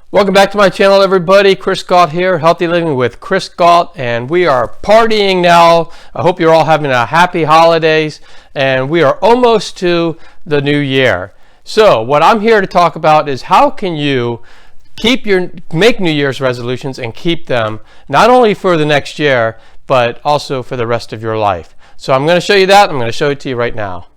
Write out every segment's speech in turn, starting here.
Welcome back to my channel, everybody. Chris Gault here, Healthy Living with Chris Gault, and we are partying now. I hope you're all having a happy holidays, and we are almost to the new year. So what I'm here to talk about is how can you make New Year's resolutions and keep them not only for the next year, but also for the rest of your life. So I'm going to show you that. I'm going to show it to you right now.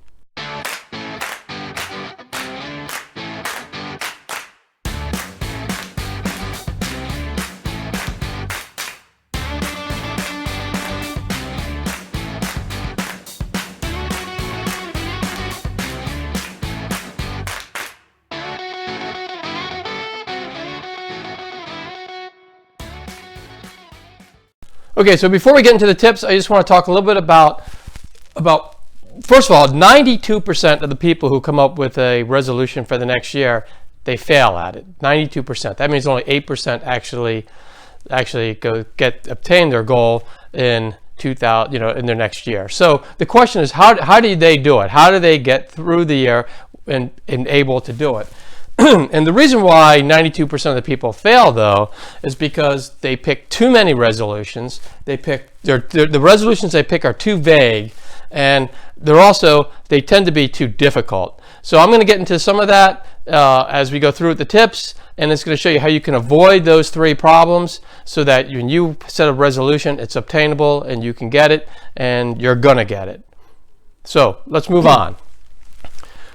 Okay, so before we get into the tips, I just want to talk a little bit about first of all, 92% of the people who come up with a resolution for the next year, they fail at it. 92%. That means only 8% actually obtain their goal in 2000, in their next year. So the question is, how do they do it? How do they get through the year and able to do it? And the reason why 92% of the people fail, though, is because they pick too many resolutions. The resolutions they pick are too vague, and they tend to be too difficult. So I'm going to get into some of that as we go through the tips, and it's going to show you how you can avoid those three problems so that when you set a resolution, it's obtainable and you can get it, and you're going to get it. So let's move on.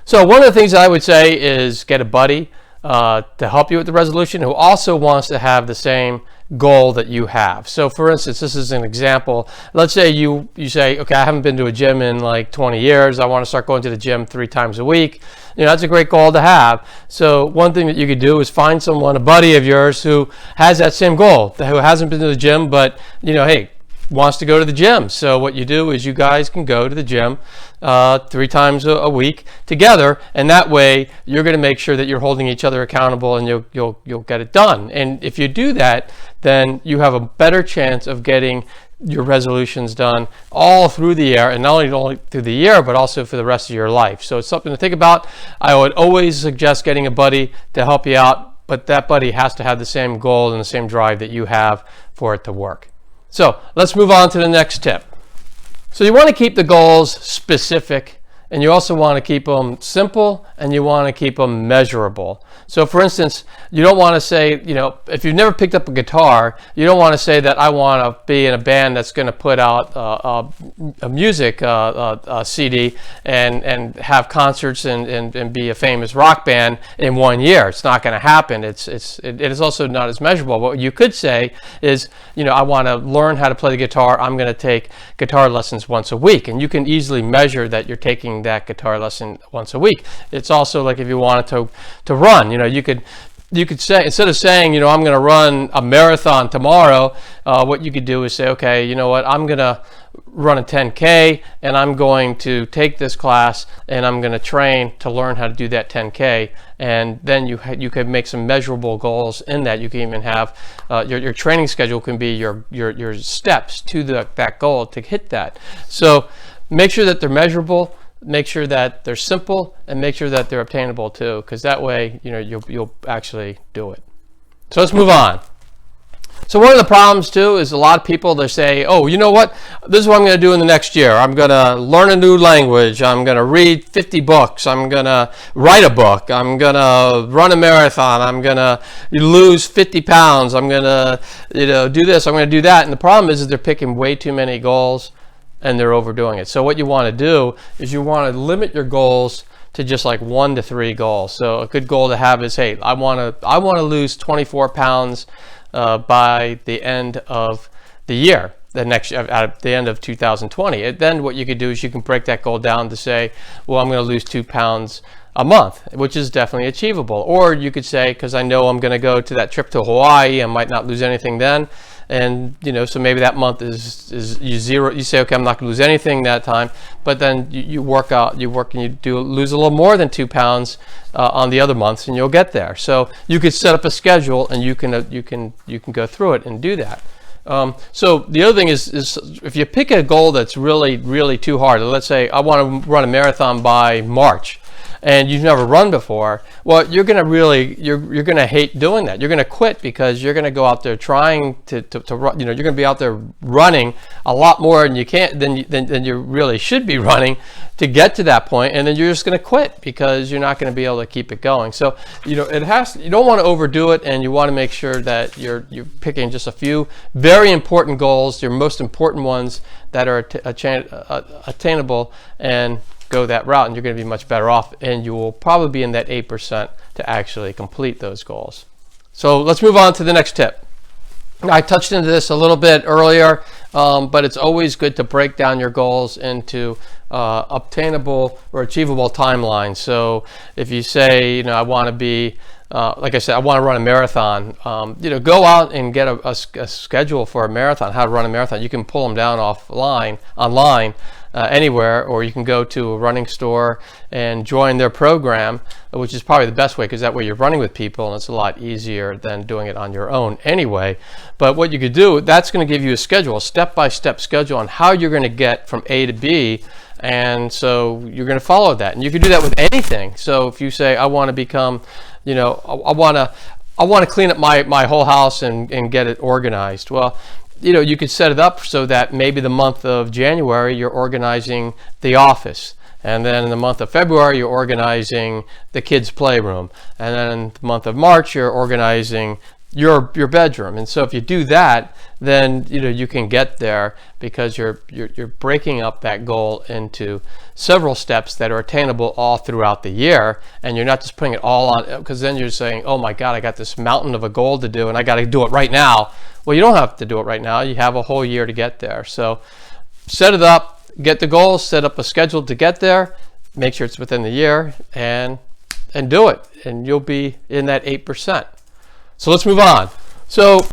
So one of the things I would say is get a buddy to help you with the resolution who also wants to have the same goal that you have. So for instance, this is an example. Let's say you say, okay, I haven't been to a gym in like 20 years. I want to start going to the gym 3 times a week. That's a great goal to have. So one thing that you could do is find someone, a buddy of yours, who has that same goal, who hasn't been to the gym, but hey, wants to go to the gym. So what you do is you guys can go to the gym 3 times a week together, and that way you're going to make sure that you're holding each other accountable, and you'll get it done. And if you do that, then you have a better chance of getting your resolutions done all through the year, and not only through the year, but also for the rest of your life. So it's something to think about. I would always suggest getting a buddy to help you out, but that buddy has to have the same goal and the same drive that you have for it to work. So let's move on to the next tip. So you want to keep the goals specific, and you also want to keep them simple, and you want to keep them measurable. So for instance, you don't want to say, if you've never picked up a guitar, you don't want to say that I want to be in a band that's going to put out a music CD and have concerts and be a famous rock band in 1 year. It's not going to happen. It is also not as measurable. What you could say is, I want to learn how to play the guitar. I'm going to take guitar lessons once a week, and you can easily measure that you're taking that guitar lesson once a week. It's also like if you wanted to run, you could say, instead of saying, I'm going to run a marathon tomorrow, what you could do is say, okay, you know what, I'm going to run a 10K, and I'm going to take this class, and I'm going to train to learn how to do that 10K. And then you could make some measurable goals in that. You can even have your training schedule can be your steps to that goal to hit that. So make sure that they're measurable. Make sure that they're simple, and make sure that they're obtainable too, because that way you'll actually do it. So let's move on. So one of the problems too is a lot of people, they say, oh, you know what, this is what I'm going to do in the next year. I'm going to learn a new language. I'm going to read 50 books. I'm going to write a book. I'm going to run a marathon. I'm going to lose 50 pounds. I'm going to do this. I'm going to do that. And the problem is they're picking way too many goals, and they're overdoing it. So what you want to do is you want to limit your goals to just like 1 to 3 goals. So a good goal to have is, hey, I want to lose 24 pounds by the end of the year, at the end of 2020. And then what you could do is you can break that goal down to say, well, I'm going to lose 2 pounds a month, which is definitely achievable. Or you could say, because I know I'm going to go to that trip to Hawaii, I might not lose anything then. And so maybe that month is you zero. You say, okay, I'm not going to lose anything that time, but then you work and you lose a little more than 2 pounds on the other months, and you'll get there. So you could set up a schedule, and you can go through it and do that. So the other thing is if you pick a goal that's really too hard. Let's say I want to run a marathon by March. and you've never run before, well, you're going to hate doing that. You're going to quit because you're going to go out there trying to run. You're going to be out there running a lot more than you really should be running to get to that point, and then you're just going to quit because you're not going to be able to keep it going. So you don't want to overdo it, and you want to make sure that you're picking just a few very important goals, your most important ones that are attainable, and go that route, and you're going to be much better off, and you will probably be in that 8% to actually complete those goals. So let's move on to the next tip. I touched into this a little bit earlier, but it's always good to break down your goals into obtainable or achievable timelines. So if you say, I want to be, like I said, I want to run a marathon, go out and get a schedule for a marathon, how to run a marathon. You can pull them down online, anywhere, or you can go to a running store and join their program, which is probably the best way because that way you're running with people and it's a lot easier than doing it on your own anyway. But what you could do, that's going to give you a schedule, a step-by-step schedule on how you're going to get from A to B, and so you're going to follow that. And you can do that with anything. So if you say, I want to become, I want to clean up my whole house and get it organized. Well, you could set it up so that maybe the month of January you're organizing the office, and then in the month of February you're organizing the kids' playroom, and then in the month of March you're organizing your bedroom. And so if you do that, then you can get there because you're breaking up that goal into several steps that are attainable all throughout the year, and you're not just putting it all on, because then you're saying, oh my God, I got this mountain of a goal to do and I got to do it right now. Well, you don't have to do it right now. You have a whole year to get there. So set it up, get the goals, set up a schedule to get there, make sure it's within the year, and do it, and you'll be in that 8%. So let's move on. So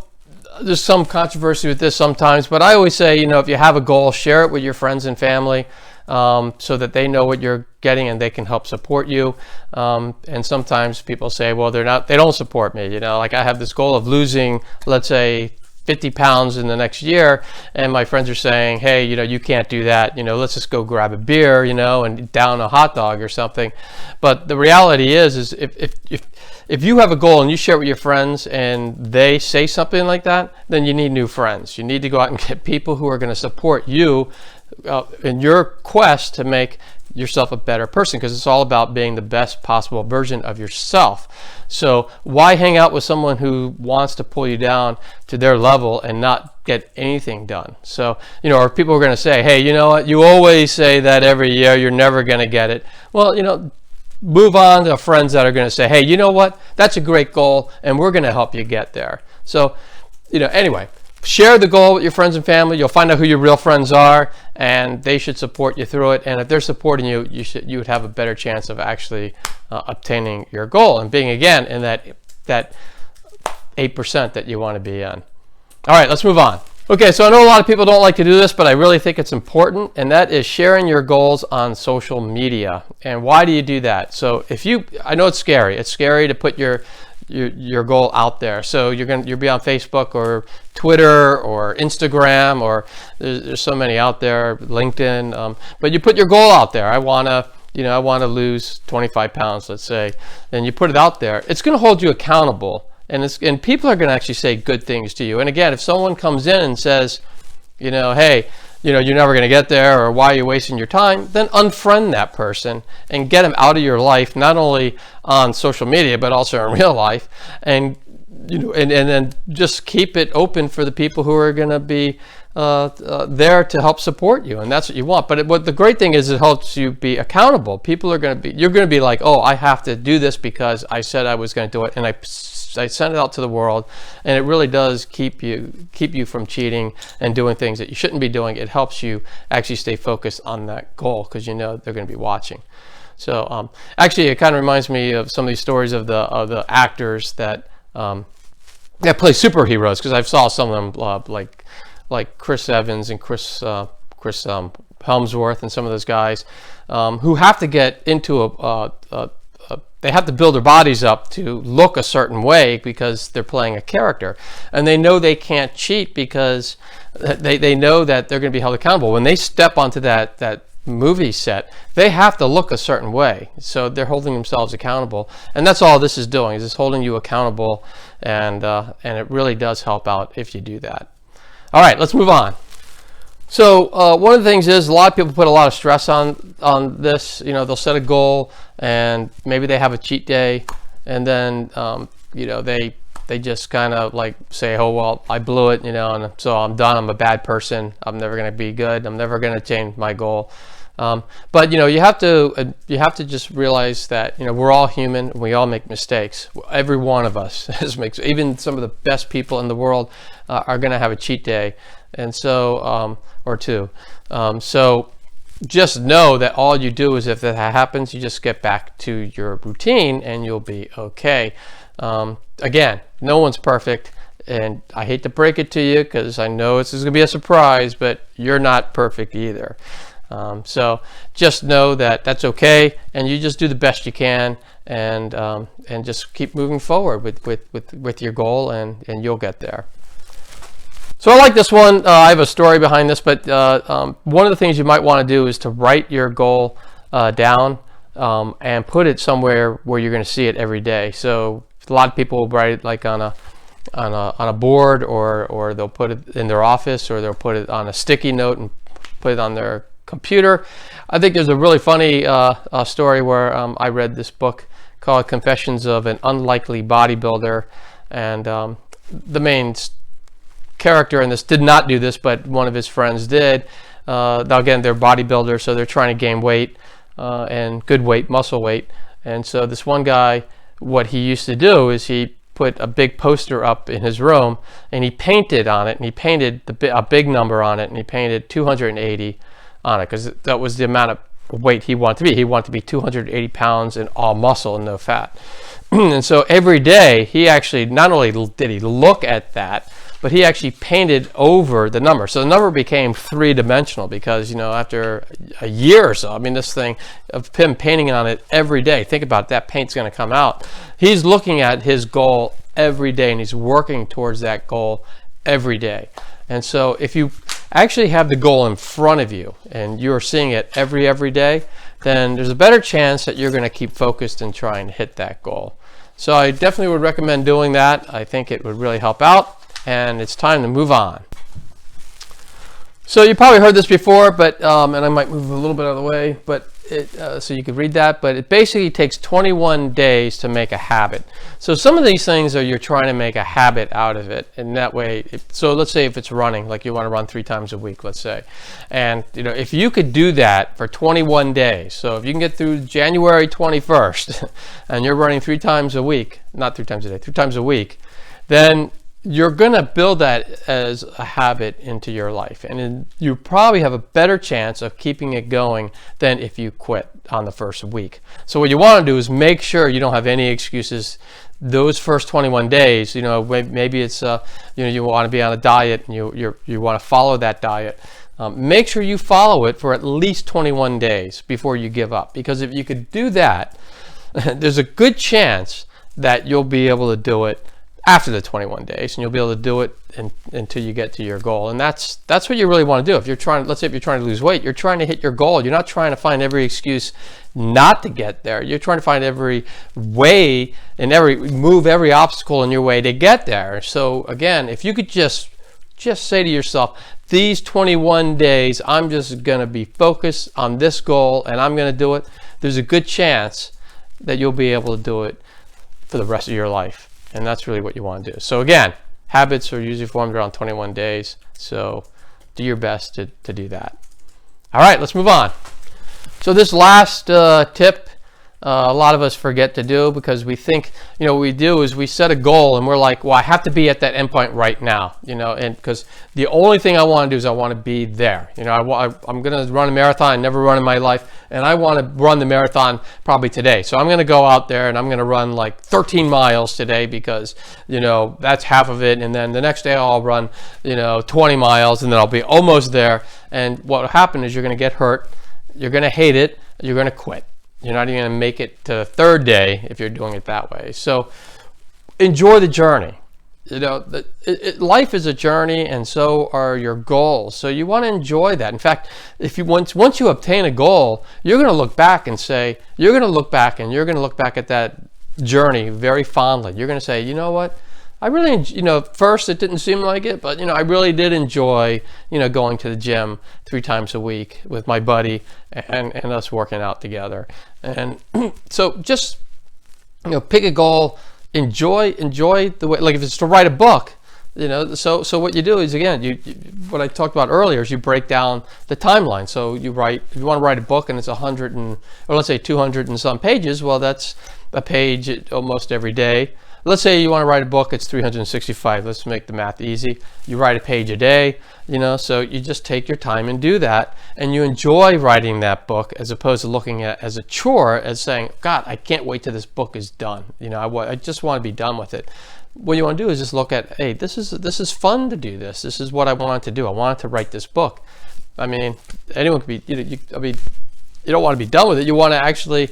there's some controversy with this sometimes, but I always say, if you have a goal, share it with your friends and family, so that they know what you're getting and they can help support you. And sometimes people say, well, they don't support me. Like I have this goal of losing, let's say, 50 pounds in the next year, and my friends are saying, hey, you can't do that, let's just go grab a beer, and down a hot dog or something. But the reality is if you have a goal and you share it with your friends and they say something like that, then you need new friends. You need to go out and get people who are going to support you in your quest to make yourself a better person, because it's all about being the best possible version of yourself. So why hang out with someone who wants to pull you down to their level and not get anything done? So, or people are going to say, hey, you know what, you always say that every year, you're never going to get it. Well, move on to friends that are going to say, hey, you know what, that's a great goal and we're going to help you get there. So, anyway, share the goal with your friends and family. You'll find out who your real friends are, and they should support you through it. And if they're supporting you, you would have a better chance of actually obtaining your goal and being, again, in that 8% that you want to be in. All right, let's move on. Okay, so I know a lot of people don't like to do this, but I really think it's important, and that is sharing your goals on social media. And why do you do that? So I know it's scary. It's scary to put your goal out there. So you'll be on Facebook or Twitter or Instagram, or there's so many out there, LinkedIn. But you put your goal out there. I want to lose 25 pounds, let's say, and you put it out there. It's going to hold you accountable, and people are going to actually say good things to you. And again, if someone comes in and says, hey, you're never going to get there, or why are you wasting your time, then unfriend that person and get them out of your life, not only on social media, but also in real life. And, and then just keep it open for the people who are going to be there to help support you. And that's what you want. But what the great thing is, it helps you be accountable. You're going to be like, oh, I have to do this because I said I was going to do it. And I sent it out to the world, and it really does keep you from cheating and doing things that you shouldn't be doing. It helps you actually stay focused on that goal because they're going to be watching. So actually, it kind of reminds me of some of these stories of the actors that play superheroes, because I saw some of them like Chris Evans and Chris Helmsworth and some of those guys who have to get into they have to build their bodies up to look a certain way because they're playing a character, and they know they can't cheat because they know that they're going to be held accountable when they step onto that movie set, they have to look a certain way. So they're holding themselves accountable, and that's all this is doing, is just holding you accountable, and it really does help out if you do that. All right, let's move on. So one of the things is, a lot of people put a lot of stress on this. You know, they'll set a goal, and maybe they have a cheat day, and then you know, they just kind of like say, oh well, I blew it, you know, and so I'm done. I'm a bad person. I'm never going to be good. I'm never going to change my goal. But you know, you have to just realize that, you know, we're all human. We all make mistakes. Every one of us has makes. Even some of the best people in the world are going to have a cheat day, and so or two. So just know that all you do is, if that happens, you just get back to your routine and you'll be okay. Again, no one's perfect, and I hate to break it to you because I know this is going to be a surprise, but you're not perfect either. So just know that that's okay, and you just do the best you can, and just keep moving forward with your goal, and you'll get there. So I like this one. I have a story behind this, but one of the things you might want to do is to write your goal down and put it somewhere where you're going to see it every day. So a lot of people will write it like on a board, or they'll put it in their office, or they'll put it on a sticky note and put it on their computer. I think there's a really funny story where I read this book called Confessions of an Unlikely Bodybuilder, and the main character in this did not do this, but one of his friends did. Now again, they're bodybuilders, so they're trying to gain weight, and good weight, muscle weight. And so this one guy, what he used to do is he put a big poster up in his room, and he painted on it, and he painted a big number on it, and he painted 280 on it, because that was the amount of weight he wanted to be. He wanted to be 280 pounds and all muscle and no fat. And so every day, he actually, not only did he look at that, but he actually painted over the number. So the number became three-dimensional, because, you know, after a year or so, I mean, this thing of him painting on it every day, think about it, that paint's going to come out. He's looking at his goal every day, and he's working towards that goal every day. And so if you actually have the goal in front of you and you're seeing it every day, then there's a better chance that you're going to keep focused and trying to hit that goal. So I definitely would recommend doing that. I think it would really help out. And it's time to move on. So you probably heard this before, but and I might move a little bit out of the way, but so you could read that. But it basically takes 21 days to make a habit. So some of these things are, you're trying to make a habit out of it, and that way. So let's say if it's running, like you want to run 3 times a week, let's say, and you know, if you could do that for 21 days, so if you can get through January 21st, and you're running 3 times a week, not 3 times a day, 3 times a week, then you're going to build that as a habit into your life, and you probably have a better chance of keeping it going than if you quit on the first week. So what you want to do is make sure you don't have any excuses those first 21 days. You know, maybe it's you know, you want to be on a diet, and you want to follow that diet. Make sure you follow it for at least 21 days before you give up, because if you could do that, there's a good chance that you'll be able to do it after the 21 days, and you'll be able to do it until you get to your goal. And that's what you really want to do. If you're trying, let's say if you're trying to lose weight, you're trying to hit your goal. You're not trying to find every excuse not to get there. You're trying to find every way and move every obstacle in your way to get there. So again, if you could just say to yourself, these 21 days, I'm just going to be focused on this goal, and I'm going to do it, there's a good chance that you'll be able to do it for the rest of your life. And that's really what you want to do. So again, habits are usually formed around 21 days. So do your best to do that. All right, let's move on. So this last tip, a lot of us forget to do, because we think, you know, what we do is we set a goal and we're like, well, I have to be at that endpoint right now, you know, and because the only thing I want to do is I want to be there. You know, I'm going to run a marathon. I never run in my life, and I want to run the marathon probably today. So I'm going to go out there and I'm going to run like 13 miles today, because, you know, that's half of it. And then the next day I'll run, you know, 20 miles, and then I'll be almost there. And what will happen is you're going to get hurt. You're going to hate it. You're going to quit. You're not even going to make it to the third day if you're doing it that way. So enjoy the journey. You know, life is a journey, and so are your goals. So you want to enjoy that. In fact, if you once you obtain a goal, you're going to look back and say, you're going to look back at that journey very fondly. You're going to say, you know what? I really, first it didn't seem like it, but I really did enjoy, going to the gym 3 times a week with my buddy and us working out together. And so just, pick a goal. Enjoy the way, like if it's to write a book, so what you do is, again, what I talked about earlier is you break down the timeline. So if you want to write a book and it's 100 or let's say 200 and some pages, well, that's a page almost every day. Let's say you want to write a book, it's 365. Let's make the math easy. You write a page a day, so you just take your time and do that, and you enjoy writing that book as opposed to looking at it as a chore, as saying, God, I can't wait till this book is done. I just want to be done with it. What you want to do is just look at, hey, this is fun to do this. This is what I wanted to do. I wanted to write this book. I mean, anyone could be, you don't want to be done with it. You want to actually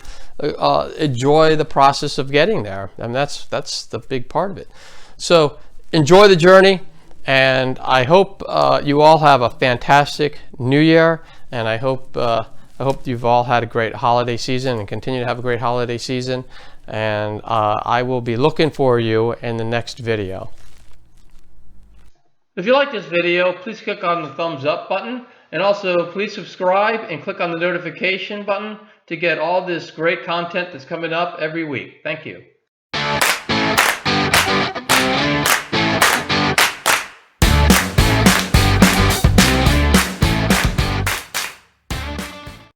enjoy the process of getting there. And that's the big part of it. So enjoy the journey, and I hope you all have a fantastic New Year, and I hope you've all had a great holiday season and continue to have a great holiday season. And I will be looking for you in the next video. If you like this video, please click on the thumbs up button, and also please subscribe and click on the notification button to get all this great content that's coming up every week. Thank you.